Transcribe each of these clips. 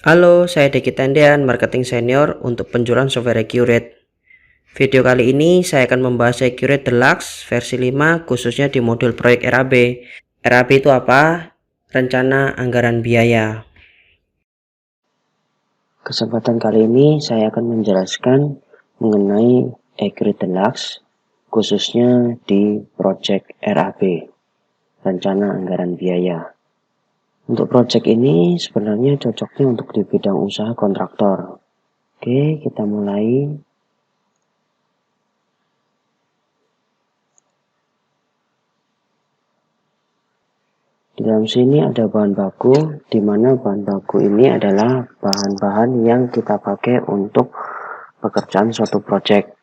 Halo, saya Deki Tendian, marketing senior untuk penjualan software Accurate. Video kali ini saya akan membahas Accurate Deluxe versi 5 khususnya di modul proyek RAB. RAB itu apa? Rencana Anggaran Biaya. Kesempatan kali ini saya akan menjelaskan mengenai Accurate Deluxe khususnya di proyek RAB, Rencana Anggaran Biaya. Untuk proyek ini sebenarnya cocoknya untuk di bidang usaha kontraktor. Oke, kita mulai. Di dalam sini ada bahan baku, di mana bahan baku ini adalah bahan-bahan yang kita pakai untuk pekerjaan suatu proyek.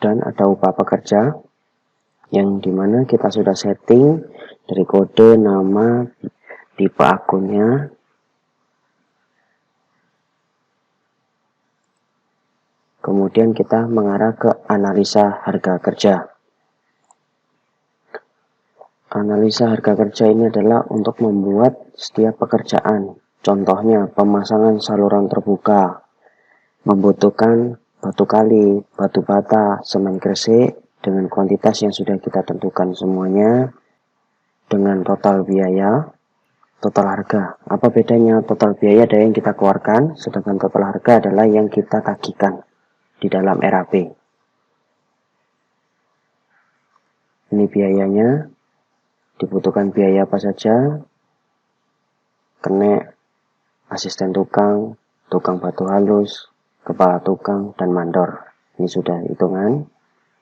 Dan ada upah pekerja, yang dimana kita sudah setting dari kode, nama, tipe akunnya. Kemudian kita mengarah ke analisa harga kerja. Analisa harga kerja ini adalah untuk membuat setiap pekerjaan. Contohnya pemasangan saluran terbuka, membutuhkan batu kali, batu bata, semen gresik dengan kuantitas yang sudah kita tentukan semuanya dengan total biaya, total harga. Apa bedanya? Total biaya adalah yang kita keluarkan, sedangkan total harga adalah yang kita tagihkan di dalam RAB. Ini biayanya, dibutuhkan biaya apa saja, kena asisten tukang, tukang batu halus, kepala tukang, dan mandor. Ini sudah hitungan.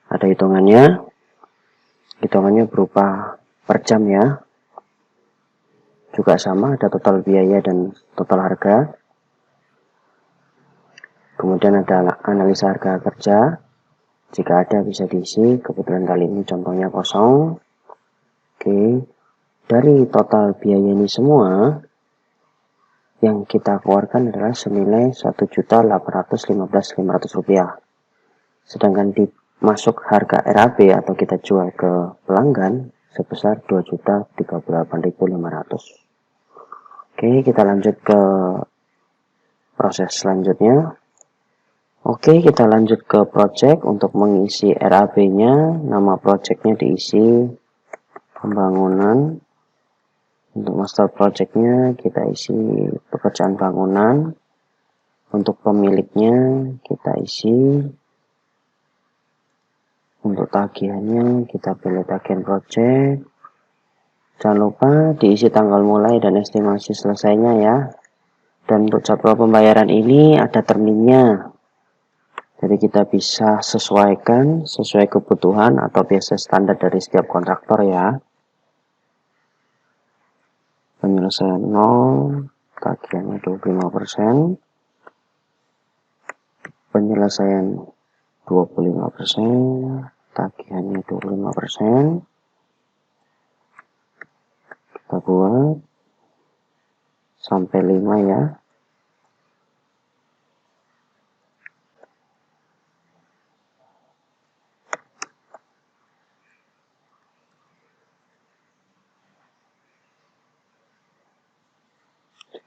Ada hitungannya. Hitungannya berupa per jam ya. Juga sama, ada total biaya dan total harga. Kemudian ada analisa harga kerja. Jika ada bisa diisi. Kebetulan kali ini contohnya kosong. Oke. Dari total biaya ini semua, yang kita keluarkan adalah senilai Rp1.815.500. Sedangkan masuk harga RAB atau kita jual ke pelanggan sebesar Rp2.038.500. Oke, kita lanjut ke proses selanjutnya. Oke, kita lanjut ke project. Untuk mengisi RAB-nya, nama projectnya diisi pembangunan. Untuk master projectnya kita isi pekerjaan bangunan. Untuk pemiliknya kita isi. Untuk tagihannya kita pilih tagihan project. Jangan lupa diisi tanggal mulai dan estimasi selesainya ya. Dan untuk jadwal pembayaran ini ada terminnya. Jadi kita bisa sesuaikan sesuai kebutuhan atau biasa standar dari setiap kontraktor ya. Penyelesaian 0, tagihannya 25%. Penyelesaian 25%, tagihannya 25%. Kita buat sampai 5 ya.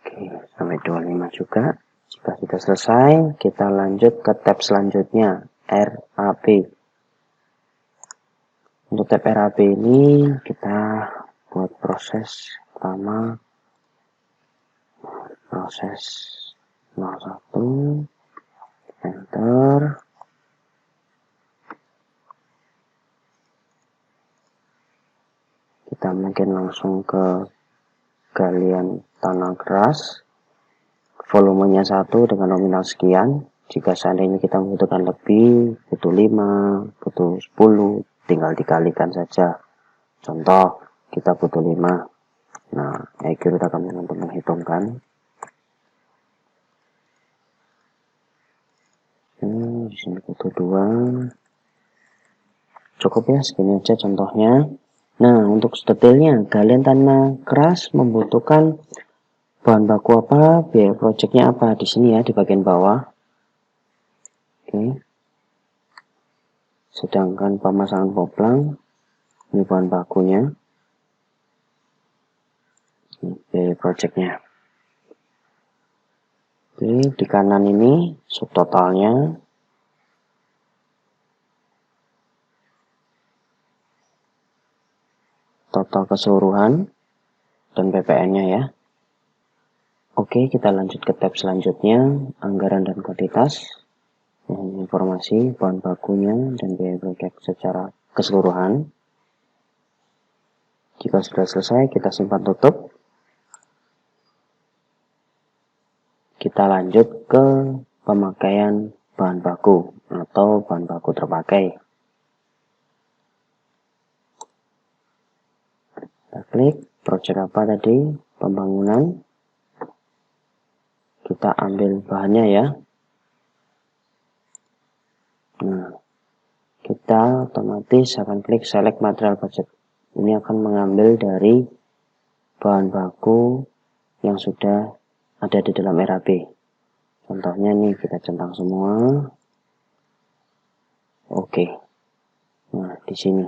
Oke, sampai 25 juga. Jika sudah selesai, kita lanjut ke tab selanjutnya, RAB. Untuk tab RAB ini kita buat proses pertama, proses 01, enter. Kita mungkin langsung ke galian tanah keras, volumenya 1 dengan nominal sekian. Jika seandainya kita membutuhkan lebih, butuh 5, butuh 10, tinggal dikalikan saja. Contoh, kita butuh 5. Nah, Accurate akan untuk menghitungkan. Di sini butuh 2. Cukup ya, segini aja contohnya. Nah, untuk detailnya, galian tanah keras membutuhkan bahan baku apa, biaya projectnya apa, di sini ya, di bagian bawah. Oke. Sedangkan pemasangan poplang, ini bahan bakunya, ini projectnya. Oke, di kanan ini subtotalnya, total keseluruhan, dan PPN-nya ya. Oke, kita lanjut ke tab selanjutnya, anggaran dan kuantitas, informasi, bahan bakunya, dan biaya proyek secara keseluruhan. Jika sudah selesai, kita simpan tutup. Kita lanjut ke pemakaian bahan baku atau bahan baku terpakai. Kita klik project apa tadi, pembangunan. Kita ambil bahannya ya. Nah, kita otomatis akan klik select material budget. Ini akan mengambil dari bahan baku yang sudah ada di dalam RAP. Contohnya nih, kita centang semua. Oke. Nah, di sini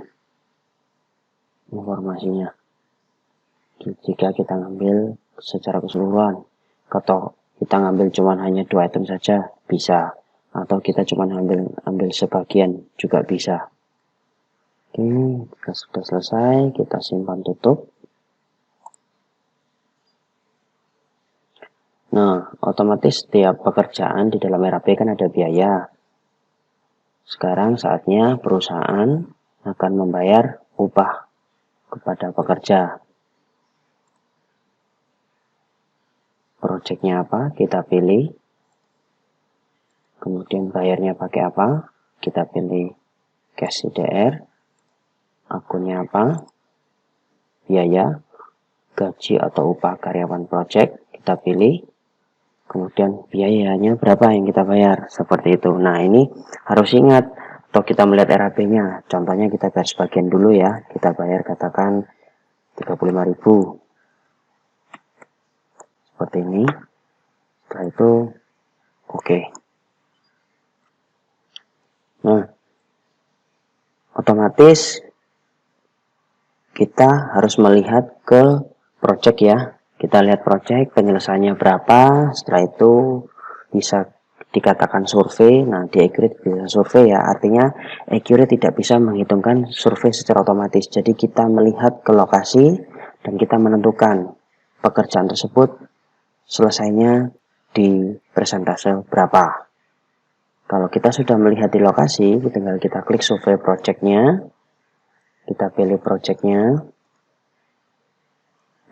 informasinya. Jika kita ngambil secara keseluruhan, atau kita ngambil cuman hanya 2 item saja, bisa. Atau kita cuman ambil sebagian, juga bisa. Oke, jika sudah selesai, kita simpan tutup. Nah, otomatis setiap pekerjaan di dalam RAP kan ada biaya. Sekarang saatnya perusahaan akan membayar upah kepada pekerja. Projectnya apa? Kita pilih. Kemudian bayarnya pakai apa? Kita pilih cash CDR. Akunnya apa? Biaya, gaji atau upah karyawan project. Kita pilih. Kemudian biayanya berapa yang kita bayar, seperti itu. Nah, ini harus ingat, atau kita melihat RAP-nya. Contohnya kita bayar sebagian dulu ya. Kita bayar katakan 35.000. Seperti ini. Setelah itu, oke. Nah, otomatis kita harus melihat ke project ya. Kita lihat project, penyelesaiannya berapa, setelah itu bisa dikatakan survei. Nah, di accurate bisa survei ya, artinya accurate tidak bisa menghitungkan survei secara otomatis. Jadi kita melihat ke lokasi dan kita menentukan pekerjaan tersebut selesainya di persentase berapa. Kalau kita sudah melihat di lokasi, tinggal kita klik survei projectnya, kita pilih projectnya.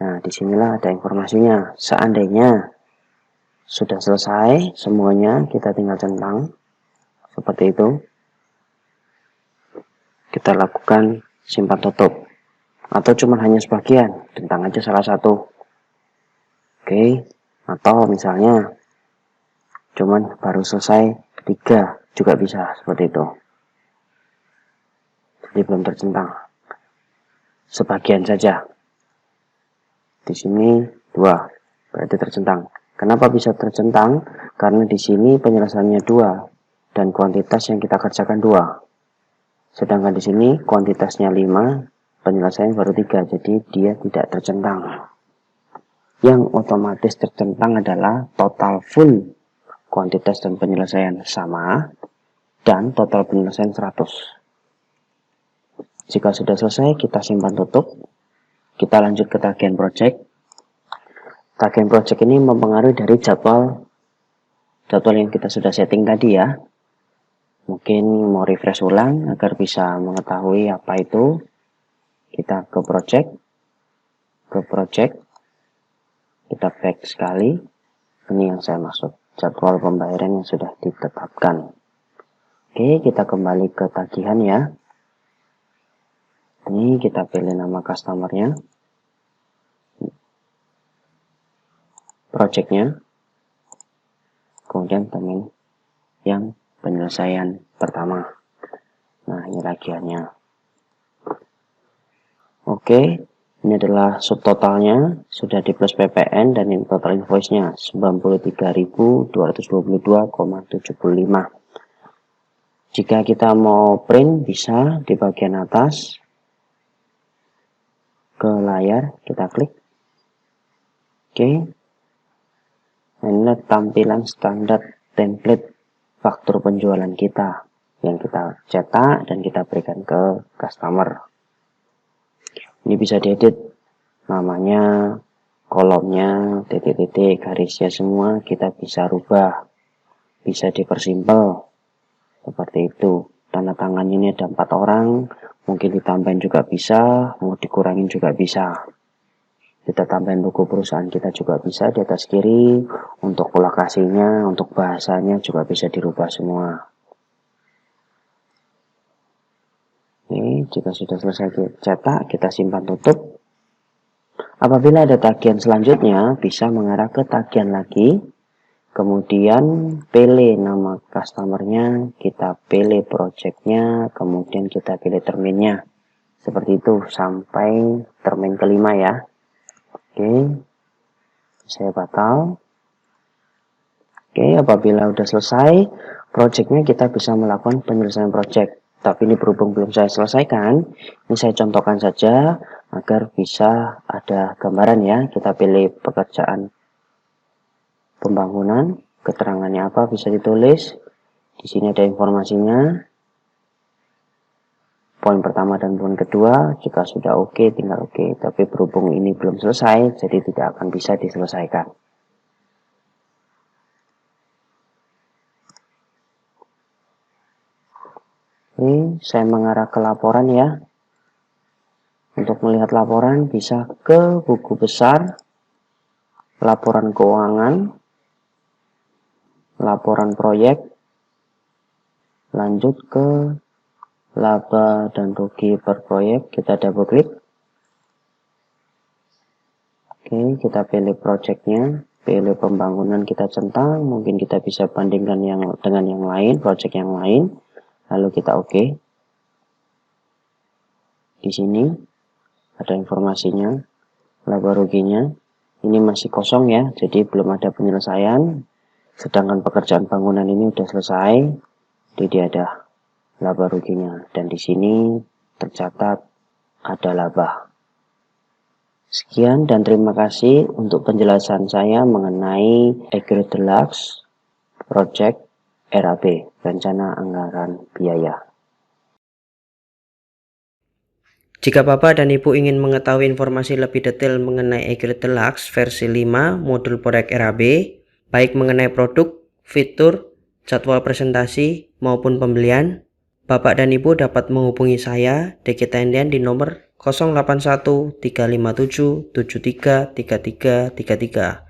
Nah, disinilah ada informasinya. Seandainya sudah selesai semuanya, kita tinggal centang seperti itu. Kita lakukan simpan tutup, atau cuma hanya sebagian, centang aja salah satu. Oke, atau misalnya cuman baru selesai 3 juga bisa, seperti itu. Jadi belum tercentang, sebagian saja. Di sini 2, berarti tercentang. Kenapa bisa tercentang? Karena di sini penyelesaiannya 2 dan kuantitas yang kita kerjakan 2. Sedangkan di sini kuantitasnya 5, penyelesaian baru 3, jadi dia tidak tercentang. Yang otomatis tercentang adalah total full kuantitas dan penyelesaian sama dan total penyelesaian 100. Jika sudah selesai, kita simpan tutup. Kita lanjut ke tagihan project. Tagihan project ini mempengaruhi dari jadwal yang kita sudah setting tadi ya. Mungkin mau refresh ulang agar bisa mengetahui apa itu. Kita ke project, kita back sekali. Ini yang saya maksud, jadwal pembayaran yang sudah ditetapkan. Oke, kita kembali ke tagihan ya. Ini kita pilih nama customernya, projectnya, kemudian temen yang penyelesaian pertama. Nah, ini tagihannya. Oke, ini adalah subtotalnya, sudah di plus PPN dan ini total invoice-nya 93.222,75. Jika kita mau print bisa di bagian atas ke layar kita klik. Oke. Ini tampilan standar template faktur penjualan kita yang kita cetak dan kita berikan ke customer. Ini bisa diedit namanya, kolomnya, titik-titik, garisnya semua kita bisa rubah, bisa dipersimpel seperti itu. Tanda tangan ini ada 4 orang, mungkin ditambahin juga bisa, mau dikurangin juga bisa. Kita tambahin logo perusahaan kita juga bisa di atas kiri. Untuk lokasinya, untuk bahasanya juga bisa dirubah semua. Oke, jika sudah selesai cetak, kita simpan tutup. Apabila ada tagihan selanjutnya, bisa mengarah ke tagihan lagi. Kemudian pilih nama customernya, kita pilih projectnya, kemudian kita pilih terminnya. Seperti itu sampai termin kelima ya. Oke, saya batal. Oke, apabila sudah selesai projectnya, kita bisa melakukan penyelesaian project. Tapi ini berhubung belum saya selesaikan, ini saya contohkan saja agar bisa ada gambaran ya. Kita pilih pekerjaan pembangunan, keterangannya apa bisa ditulis. Di sini ada informasinya. Poin pertama dan poin kedua, jika sudah oke, tinggal oke. Tapi berhubung ini belum selesai, jadi tidak akan bisa diselesaikan. Ini saya mengarah ke laporan ya. Untuk melihat laporan bisa ke buku besar, laporan keuangan, laporan proyek, lanjut ke laba dan rugi per proyek, kita double klik. Oke, kita pilih proyeknya, pilih pembangunan kita centang, mungkin kita bisa bandingkan dengan yang lain, proyek yang lain, lalu kita oke. Di sini ada informasinya, laba ruginya, ini masih kosong ya, jadi belum ada penyelesaian. Sedangkan pekerjaan bangunan ini sudah selesai, jadi ada laba ruginya, dan di sini tercatat ada laba. Sekian dan terima kasih untuk penjelasan saya mengenai AgriDeluxe Project RAB, Rencana Anggaran Biaya. Jika Bapak dan Ibu ingin mengetahui informasi lebih detail mengenai AgriDeluxe versi 5 modul proyek RAB, baik mengenai produk, fitur, jadwal presentasi, maupun pembelian, Bapak dan Ibu dapat menghubungi saya, Deki Tendian, di nomor 081 357 733333